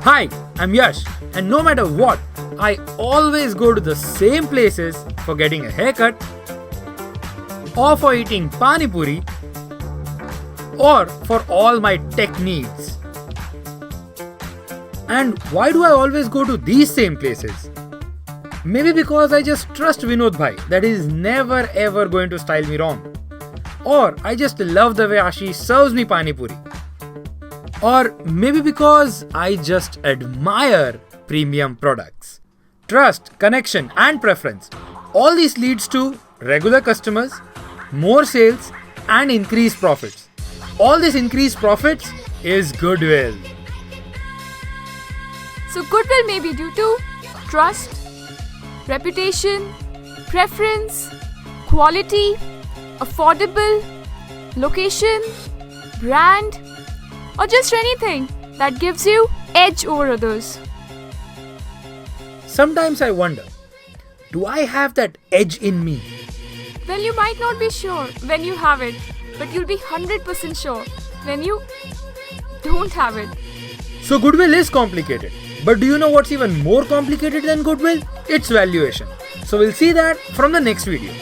Hi, I'm Yash, and no matter what, I always go to the same places for getting a haircut, or for eating pani puri, or for all my tech needs. And why do I always go to these same places? Maybe because I just trust Vinod Bhai that he is never ever going to style me wrong. Or I just love the way Ashish serves me pani puri. Or maybe because I just admire premium products. Trust, connection and preference. All this leads to regular customers, more sales and increased profits. All this increased profits is goodwill. So goodwill may be due to trust, reputation, preference, quality, affordable, location, brand, or just anything that gives you edge over others. Sometimes I wonder, do I have that edge in me? Well, you might not be sure when you have it, but you'll be 100% sure when you don't have it. So goodwill is complicated. But do you know what's even more complicated than goodwill? It's valuation. So we'll see that from the next video.